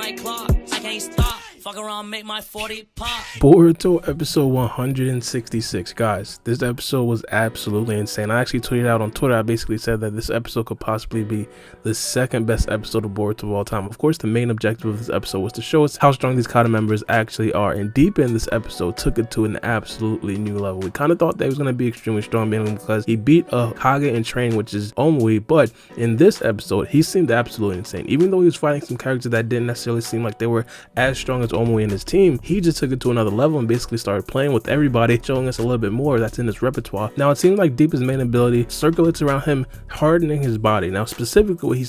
like clock. I can't stop. Fuck around, make my 40 pop. Boruto episode 166. Guys, this episode was absolutely insane. I actually tweeted out on Twitter. I basically said that this episode could possibly be the second best episode of Boruto of all time. Of course, the main objective of this episode was to show us how strong these Kata members actually are. And Deepa in this episode took it to an absolutely new level. We kind of thought that he was going to be extremely strong, mainly because he beat a Kage in training, which is Omui. But in this episode, he seemed absolutely insane. Even though he was fighting some characters that didn't necessarily seem like they were as strong as Omui and his team, he just took it to another level and basically started playing with everybody, showing us a little bit more that's in his repertoire. Now, it seems like Deepa's main ability circulates around him hardening his body. Now, specifically what he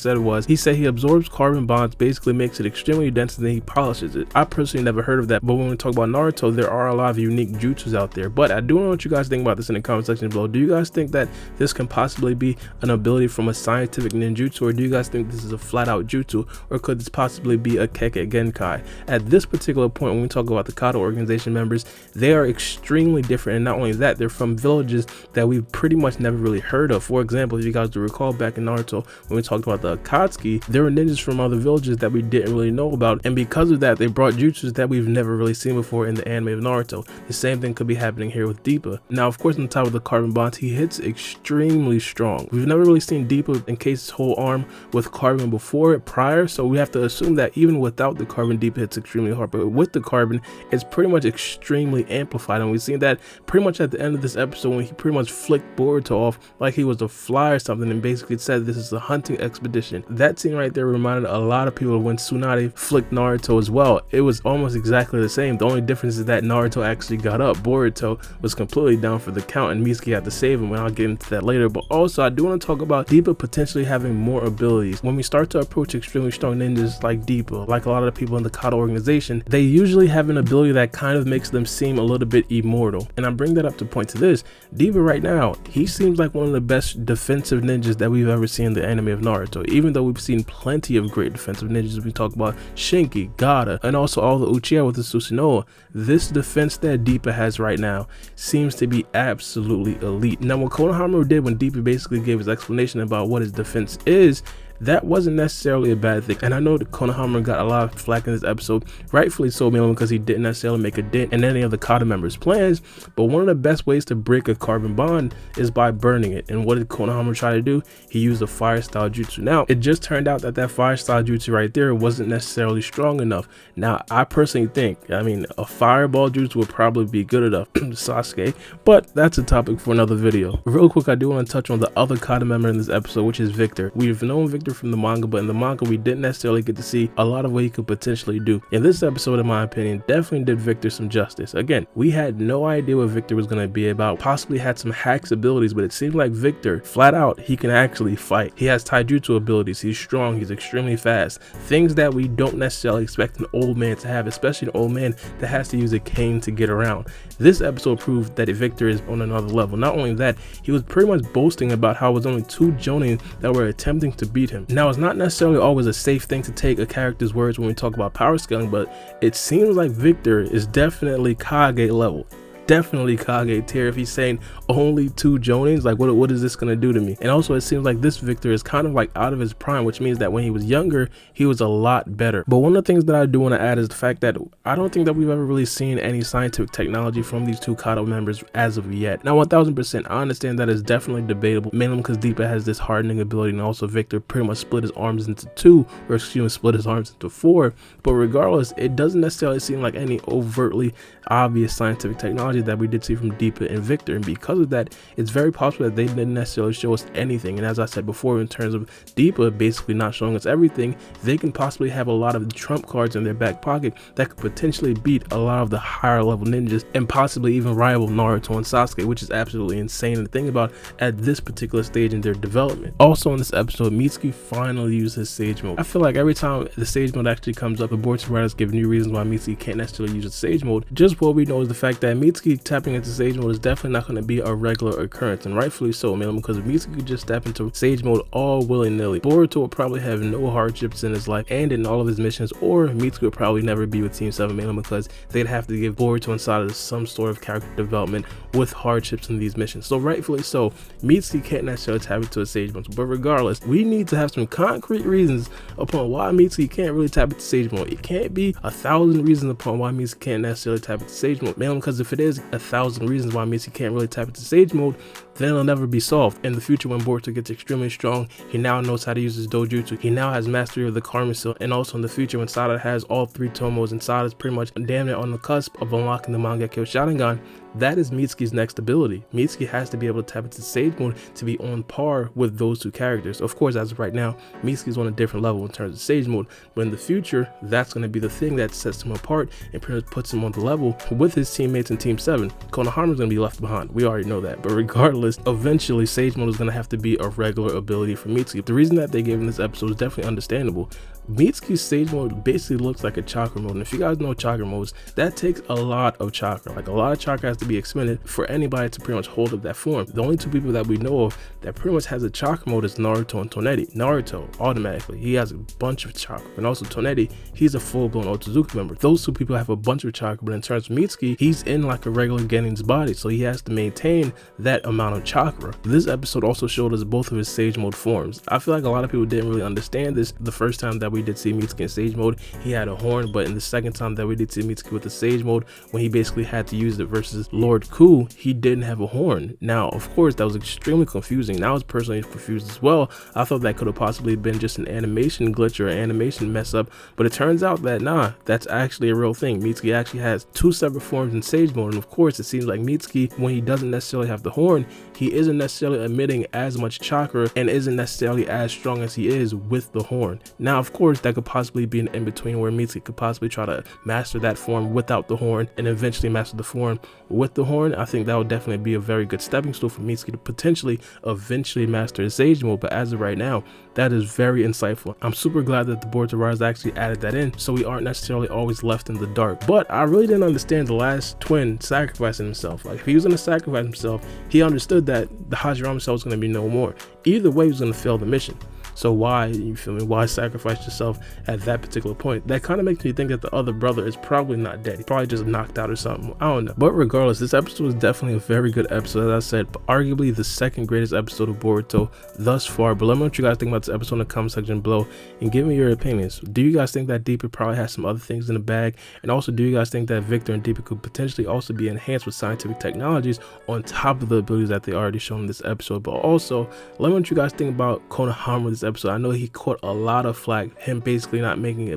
said he absorbs carbon bonds, basically makes it extremely dense, and then he polishes it. I personally never heard of that, but when we talk about Naruto, there are a lot of unique jutsus out there. But I do know what you guys think about this in the comment section below. Do you guys think that this can possibly be an ability from a scientific ninjutsu, or do you guys think this is a flat out jutsu, or could this possibly be a Kekkei Genkai? At this particular point, when we talk about the Kata organization members, they are extremely different, and not only that, they're from villages that we've pretty much never really heard of. For example, if you guys do recall back in Naruto, when we talked about the Akatsuki, there were ninjas from other villages that we didn't really know about, and because of that, they brought jutsus that we've never really seen before in the anime of Naruto. The same thing could be happening here with Deepa. Now, of course, on top of the carbon bonds, he hits extremely strong. We've never really seen Deepa encase his whole arm with carbon before prior, so we have to assume that even without the carbon, Deepa hits extremely hard, but with the carbon, it's pretty much extremely amplified, and we've seen that pretty much at the end of this episode when he pretty much flicked Boruto off like he was a fly or something, and basically said this is a hunting expedition. That scene right there reminded a lot of people of when Tsunade flicked Naruto as well. It was almost exactly the same. The only difference is that Naruto actually got up. Boruto was completely down for the count, and Mitsuki had to save him, and I'll get into that later. But also, I do want to talk about Deepa potentially having more abilities. When we start to approach extremely strong ninjas like Deepa, like a lot of the people in the Kata organization, they usually have an ability that kind of makes them seem a little bit immortal. And I bring that up to point to this. Deepa right now, he seems like one of the best defensive ninjas that we've ever seen in the anime of Naruto. Even though we've seen plenty of great defensive ninjas, we talk about Shinki, Gaara, and also all the Uchiha with the Susanoo, this defense that Deepa has right now seems to be absolutely elite. Now, what Kona Hammer did when Deepa basically gave his explanation about what his defense is, that wasn't necessarily a bad thing. And I know that Kona Hammer got a lot of flack in this episode, rightfully so, mainly because he didn't necessarily make a dent in any of the Kata members' plans. But one of the best ways to break a carbon bond is by burning it. And what did Kona Hammer try to do? He used a fire style jutsu. Now, it just turned out that that fire style jutsu right there wasn't necessarily strong enough. Now, I personally think, a fireball jutsu would probably be good enough to Sasuke, but that's a topic for another video. Real quick, I do want to touch on the other Kata member in this episode, which is Victor. We've known Victor from the manga, but in the manga we didn't necessarily get to see a lot of what he could potentially do. In this episode, in my opinion, definitely did Victor some justice. Again, we had no idea what Victor was going to be about, possibly had some hacks abilities, but it seemed like Victor, flat out, he can actually fight. He has taijutsu abilities, he's strong, he's extremely fast, things that we don't necessarily expect an old man to have, especially an old man that has to use a cane to get around. This episode proved that Victor is on another level. Not only that, he was pretty much boasting about how it was only 2 jounin that were attempting to beat him. Now, it's not necessarily always a safe thing to take a character's words when we talk about power scaling, but it seems like Victor is definitely Kage level. Definitely Kage tier if he's saying only 2 jounins. Like, what is this gonna do to me? And also, it seems like this Victor is kind of like out of his prime, which means that when he was younger, he was a lot better. But one of the things that I do want to add is the fact that I don't think that we've ever really seen any scientific technology from these 2 Kata members as of yet. Now, 1000%, I understand that is definitely debatable, mainly because Deepa has this hardening ability, and also Victor pretty much split his arms into 2, or excuse me, split his arms into 4. But regardless, it doesn't necessarily seem like any overtly obvious scientific technology that we did see from Deepa and Victor, and because of that, it's very possible that they didn't necessarily show us anything. And as I said before, in terms of Deepa basically not showing us everything, they can possibly have a lot of trump cards in their back pocket that could potentially beat a lot of the higher level ninjas and possibly even rival Naruto and Sasuke, which is absolutely insane to think about at this particular stage in their development. Also in this episode, Mitsuki finally used his Sage Mode. I feel like every time the Sage Mode actually comes up, the Boruto writers give new reasons why Mitsuki can't necessarily use his Sage Mode. Just what we know is the fact that Mitsuki Mitsuki tapping into Sage Mode is definitely not going to be a regular occurrence, and rightfully so, man, because Mitsuki could just step into Sage Mode all willy-nilly. Boruto will probably have no hardships in his life and in all of his missions, or Mitsuki would probably never be with Team 7, mainly because they'd have to give Boruto and Sarada some sort of character development with hardships in these missions. So rightfully so, Mitsuki can't necessarily tap into a Sage Mode, but regardless, we need to have some concrete reasons upon why Mitsuki can't really tap into Sage Mode. It can't be 1,000 reasons upon why Mitsuki can't necessarily tap into Sage Mode, mainly because if it is 1,000 reasons why Mitsuki can't really tap into Sage Mode, then it'll never be solved. In the future, when Boruto gets extremely strong, he now knows how to use his dojutsu, he now has mastery of the Karma Seal, and also in the future when Sarada has all 3 Tomos and Sarada's pretty much damn near on the cusp of unlocking the Mangekyo Sharingan, that is Mitsuki's next ability. Mitsuki has to be able to tap into Sage Mode to be on par with those 2 characters. Of course, as of right now, Mitsuki's on a different level in terms of Sage Mode, but in the future, that's going to be the thing that sets him apart and pretty much puts him on the level with his teammates in Team 7. Kona Hammer is going to be left behind. We already know that, but regardless, eventually Sage Mode is going to have to be a regular ability for Mitsuki. The reason that they gave in this episode is definitely understandable. Mitsuki's Sage Mode basically looks like a chakra mode, and if you guys know chakra modes, that takes a lot of chakra. Like, a lot of chakra has to be expended for anybody to pretty much hold up that form. The only 2 people that we know of that pretty much has a chakra mode is Naruto and Tonetti. Naruto, automatically, he has a bunch of chakra, and also Tonetti, he's a full-blown Otsutsuki member. Those 2 people have a bunch of chakra, but in terms of Mitsuki, he's in like a regular Genin's body, so he has to maintain that amount of chakra. This episode also showed us both of his Sage Mode forms. I feel like a lot of people didn't really understand this the first time that we did see Mitsuki in Sage Mode. He had a horn, but in the second time that we did see Mitsuki with the Sage Mode, when he basically had to use it versus Lord Ku, he didn't have a horn. Now, of course, that was extremely confusing. I was personally confused as well. I thought that could have possibly been just an animation glitch or an animation mess up, but it turns out that nah, that's actually a real thing. Mitsuki actually has 2 separate forms in Sage Mode, and of course, it seems like Mitsuki, when he doesn't necessarily have the horn, he isn't necessarily emitting as much chakra and isn't necessarily as strong as he is with the horn. Now, of course, that could possibly be an in-between where Mitsuki could possibly try to master that form without the horn and eventually master the form with the horn. I think that would definitely be a very good stepping stone for Mitsuki to potentially eventually master his Sage Mode, but as of right now, that is very insightful. I'm super glad that the Boruto writers actually added that in, so we aren't necessarily always left in the dark. But I really didn't understand the last twin sacrificing himself. Like, if he was going to sacrifice himself, he understood that the Hashirama cell was going to be no more. Either way, he was going to fail the mission. So why, you feel me, why sacrifice yourself at that particular point? That kind of makes me think that the other brother is probably not dead. He probably just knocked out or something. I don't know. But regardless, this episode was definitely a very good episode, as I said, but arguably the 2nd greatest episode of Boruto thus far. But let me know what you guys think about this episode in the comment section below and give me your opinions. Do you guys think that Deepa probably has some other things in the bag? And also, do you guys think that Victor and Deepa could potentially also be enhanced with scientific technologies on top of the abilities that they already shown in this episode? But also, let me know what you guys think about Kona Hammer this episode. I know he caught a lot of flack, him basically not making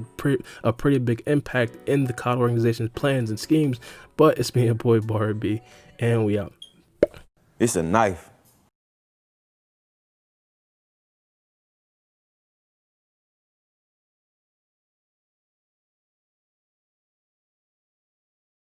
a pretty big impact in the COD organization's plans and schemes, but it's me, your boy Baara B, and we out. It's a knife.